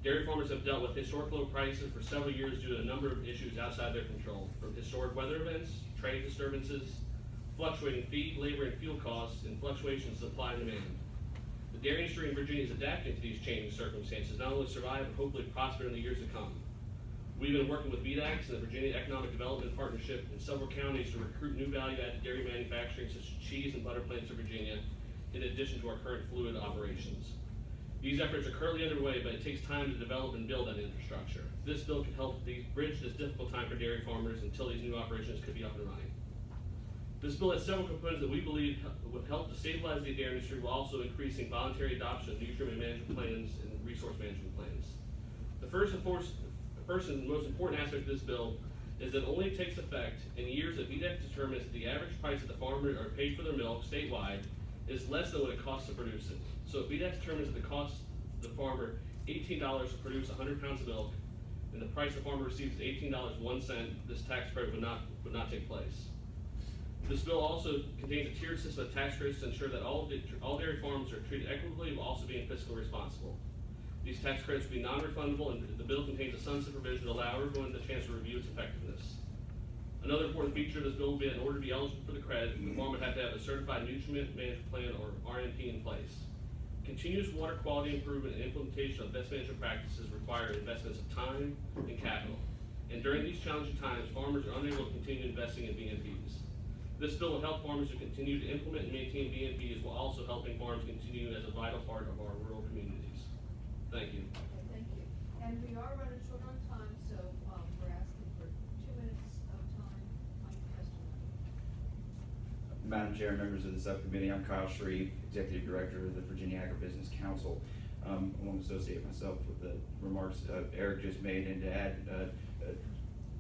U: Dairy farmers have dealt with historic low prices for several years due to a number of issues outside their control, from historic weather events, trade disturbances, fluctuating feed, labor, and fuel costs, and fluctuations in supply and demand. The dairy industry in Virginia is adapting to these changing circumstances, not only survive, but hopefully prosper in the years to come. We've been working with VDAX and the Virginia Economic Development Partnership in several counties to recruit new value-added dairy manufacturing such as cheese and butter plants in Virginia, in addition to our current fluid operations. These efforts are currently underway, but it takes time to develop and build that infrastructure. This bill could help bridge this difficult time for dairy farmers until these new operations could be up and running. This bill has several components that we believe would help to stabilize the dairy industry while also increasing voluntary adoption of nutrient management plans and resource management plans. The first and most important aspect of this bill is that it only takes effect in years that VDAC determines that the average price that the farmers are paid for their milk statewide is less than what it costs to produce it. So if VDAC determines that it costs the farmer $18 to produce 100 pounds of milk, and the price the farmer receives is $18.01, this tax credit would not take place. This bill also contains a tiered system of tax credits to ensure that all dairy farms are treated equitably while also being fiscally responsible. These tax credits will be non-refundable, and the bill contains a sunset provision to allow everyone the chance to review its effectiveness. Another important feature of this bill will be that in order to be eligible for the credit, the farmer would have to have a certified nutrient management plan or RMP in place. Continuous water quality improvement and implementation of best management practices require investments of time and capital. And during these challenging times, farmers are unable to continue investing in BMPs. This bill will help farmers to continue to implement and maintain BMPs while also helping farms continue as a vital part of our rural communities. Thank you.
F: Okay, thank you. And we are running short on time, so we're asking for 2 minutes of time on testimony.
V: Madam Chair, members of the subcommittee, I'm Kyle Shreve, Executive Director of the Virginia Agribusiness Council. I won't associate myself with the remarks Eric just made, and to add,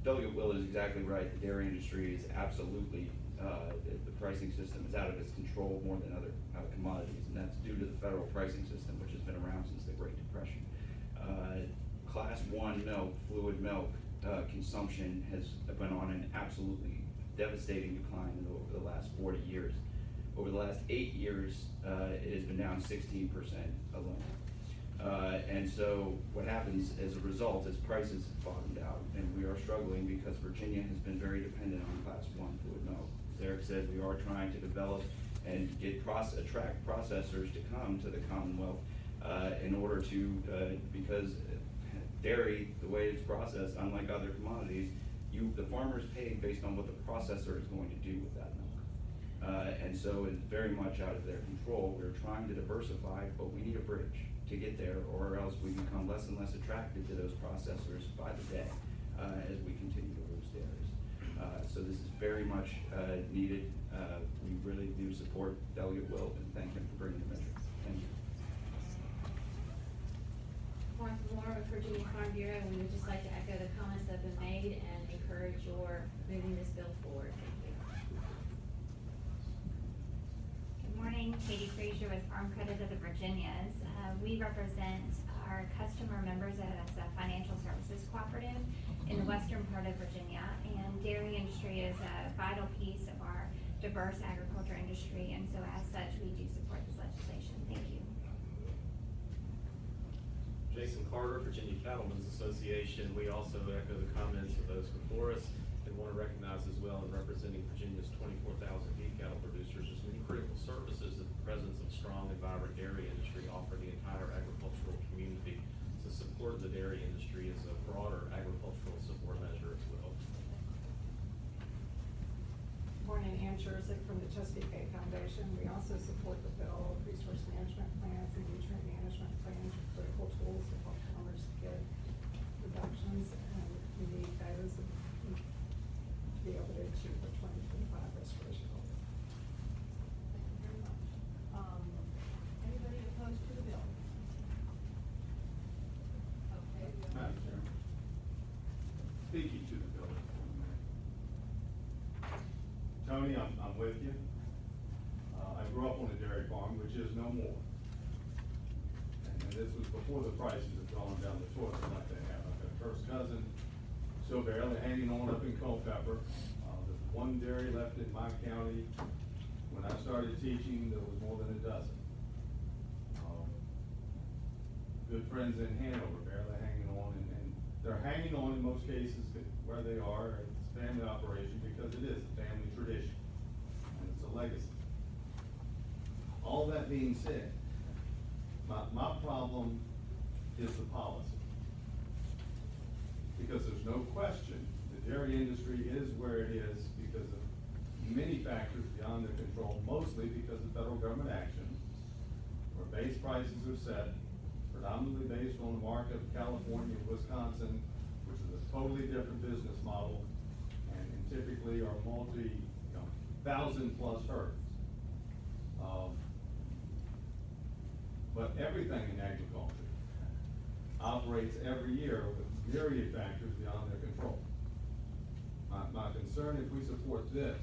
V: Delegate Will is exactly right. The dairy industry is absolutely, the pricing system is out of its control more than other commodities, and that's due to the federal pricing system, which has been around since the Great Depression. Class 1 milk, fluid milk consumption has been on an absolutely devastating decline over the last 40 years. Over the last 8 years, it has been down 16% alone. And so what happens as a result is prices have bottomed out, and we are struggling because Virginia has been very dependent on Class 1 fluid milk. As Eric said, we are trying to develop and attract processors to come to the Commonwealth in order to, because dairy, the way it's processed, unlike other commodities, the farmer is paid based on what the processor is going to do with that milk. And so it's very much out of their control. We're trying to diversify, but we need a bridge to get there, or else we become less and less attractive to those processors by the day as we continue to lose dairies. So this is very much needed. We really do support Delegate Wilt and thank him for bringing the measure. Thank you.
A: Martha Moore with Virginia Farm Bureau, and we would just like to echo the comments that have been made and encourage your moving this bill forward. Thank you.
C: Good morning, Katie Frazier with Farm Credit of the Virginias. We represent our customer members as a financial services cooperative in the western part of Virginia, and dairy industry is a vital piece of our diverse agriculture industry, and so as such, we do support this legislation. Thank you.
W: Jason Carter, Virginia Cattlemen's Association. We also echo the comments of those before us and want to recognize as well in representing Virginia's 24,000 beef cattle producers as many critical services that the presence of strong and vibrant dairy industry offer the entire agricultural community. So support of the dairy industry is a broader agricultural support measure as well.
X: Morning, Ann Scherzik from the Chesapeake Bay Foundation. We also support the bill, resource management plans and nutrient management plans are critical tools to help farmers get reductions, and we need those to be able to achieve the 2025 restoration goals.
F: Thank you very much. Anybody opposed to the bill? Okay.
G: Madam Chairman, speaking to the bill, Tony, I'm with you. I grew up on a dairy farm, which is no more. And this was before the prices had gone down the toilet like they have. I've got a first cousin, still barely hanging on up in Culpeper. There's one dairy left in my county. When I started teaching, there was more than a dozen. Good friends in Hanover, barely hanging on, and they're hanging on in most cases where they are. It's a family operation because it is a family tradition, and it's a legacy. All that being said, my problem is the policy. Because there's no question the dairy industry is where it is because of many factors beyond their control, mostly because of federal government action, where base prices are set predominantly based on the market of California and Wisconsin, which is a totally different business model, and typically are multi, 1,000+ herds. But everything in agriculture operates every year with myriad factors beyond their control. My concern, if we support this,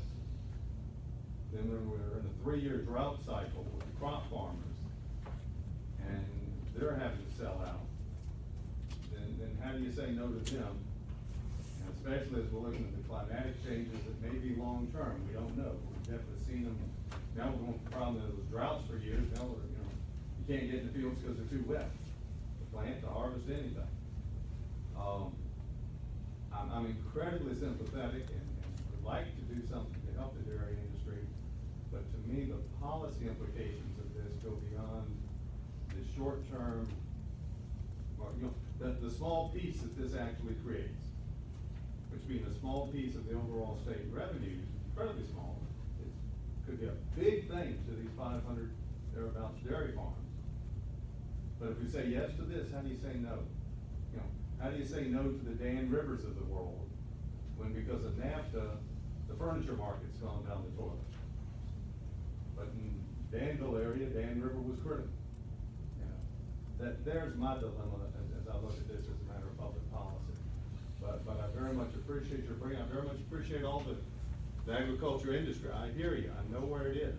G: then when we're in a 3-year drought cycle with the crop farmers, and they're having to sell out, then how do you say no to them? And especially as we're looking at the climatic changes that may be long-term, we don't know. We've definitely seen them. Now we're going to problem that was droughts for years. Now we're, you can't get in the fields because they're too wet to plant, to harvest anything. I'm incredibly sympathetic and would like to do something to help the dairy industry, but to me, the policy implications of this go beyond the short-term, or, the small piece that this actually creates, which being a small piece of the overall state revenues, incredibly small. It could be a big thing to these 500 thereabouts dairy farms. But if we say yes to this, how do you say no? How do you say no to the Dan Rivers of the world when because of NAFTA, the furniture market's gone down the toilet? But in Danville area, Dan River was critical. There's my dilemma as I look at this as a matter of public policy. But I very much appreciate your bringing. I very much appreciate all the agriculture industry. I hear you. I know where it is.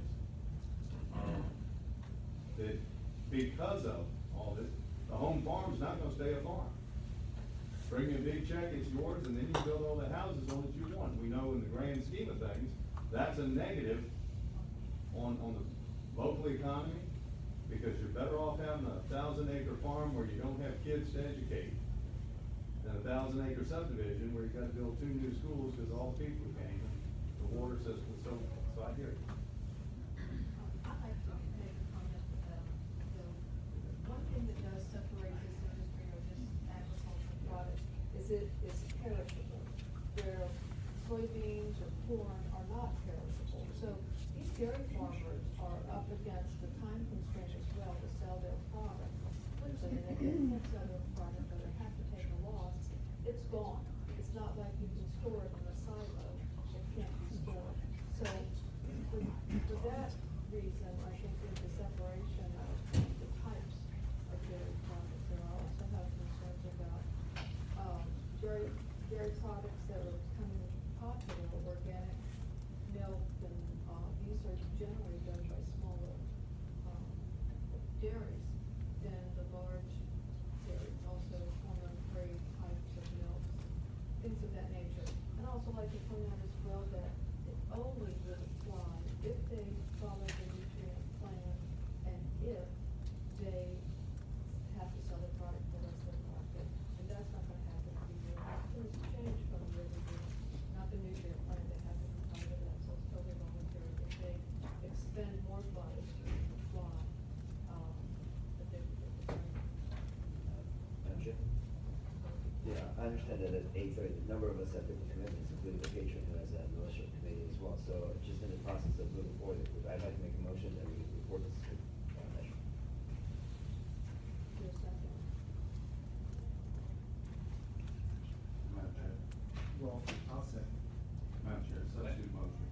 G: That because of all this, the home farm's not going to stay a farm. Bring me a big check, it's yours, and then you build all the houses on it you want. We know in the grand scheme of things, that's a negative on the local economy, because you're better off having a 1,000-acre farm where you don't have kids to educate than a 1,000-acre subdivision where you got to build 2 new schools because all the people came and the water system was so I hear you.
F: I'd like to make a comment. One thing that does separate this industry or this agriculture
E: soybeans or corn are not perishable. So these dairy farmers are up against the time constraint as well to sell their product quickly, and if they can't sell their product or they have to take a loss, it's gone. It's not like you can store it in a silo, it can't be stored. So for that reason, I think there's a separation of the types of dairy products. There are also have concerns about dairy products that are becoming popular, organic milk, and these are generally done by smaller dairies than the large dairies, also hormone-free types of milks, things of that nature. And also like to point out as well that it only would apply if they follow the nutrient plan and if they have to sell the product for the rest of the market. And that's not gonna happen every year. Things change from year to year, not the nutrient plan, they have to comply with that, so it's totally voluntary. If they expend more funds to comply, that they would get the training.
J: Madam Chair? Yeah, I understand that at 8:30, a number of us have different commitments, including the patron who has a militia committee as well. So just in the process of moving forward, I'd like to make a motion that we report this to measure.
E: Your second.
O: Madam Chair.
B: Well, I'll second.
O: Madam Chair, substitute motion.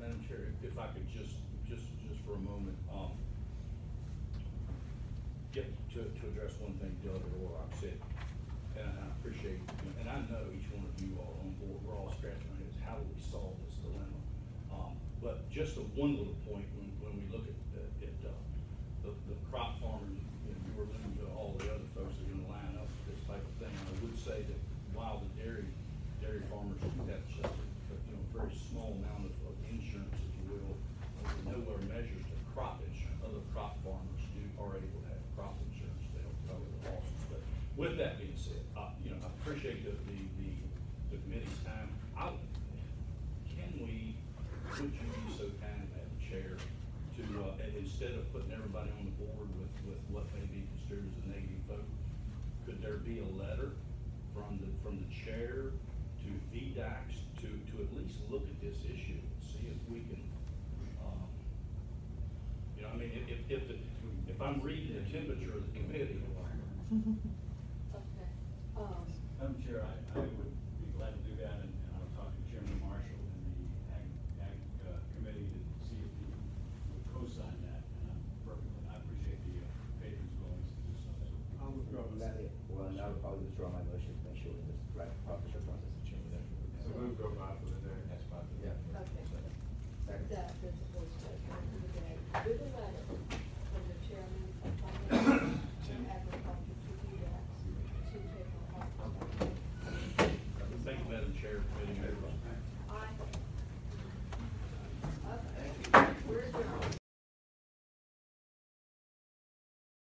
T: Madam Chair, if I could just for a moment, get to address one thing the other Rock said, and I appreciate, and I know each one of you are on board, we're all scratching our heads, how do we solve this dilemma? But just one little point, when we look at the crop farmers, you were alluding to all the other folks that are gonna line up for this type of thing. I would say that while the dairy farmers do have just a very small amount of insurance, if you will, nowhere measures to crop insurance. Other crop farmers are able to have crop insurance, they don't cover the losses. But with that being said, I appreciate the committee's time. Would you be so kind, Madam Chair, to, instead of putting everybody on the board with what may be construed as a negative vote, could there be a letter from the chair to VDAX to at least look at this issue and see if we can, if I'm reading the temperature of the committee.
E: Okay.
O: Madam Chair, I would be glad to do that, and I'll talk to Chairman Marshall and the Ag Committee to see if he would co-sign that, and I appreciate the patrons' willingness to do so.
B: I'll withdraw my second.
J: Well, and I would probably withdraw my motion to make sure that this right proper process is changed.
G: So move go by for the day. That's fine.
J: Yeah.
E: Okay.
J: Second.
E: That is the first statement of the day, with a letter from the chairman of Finance and Agriculture to VDAX to take a hard.
T: Thank you, Madam Chair, committee members.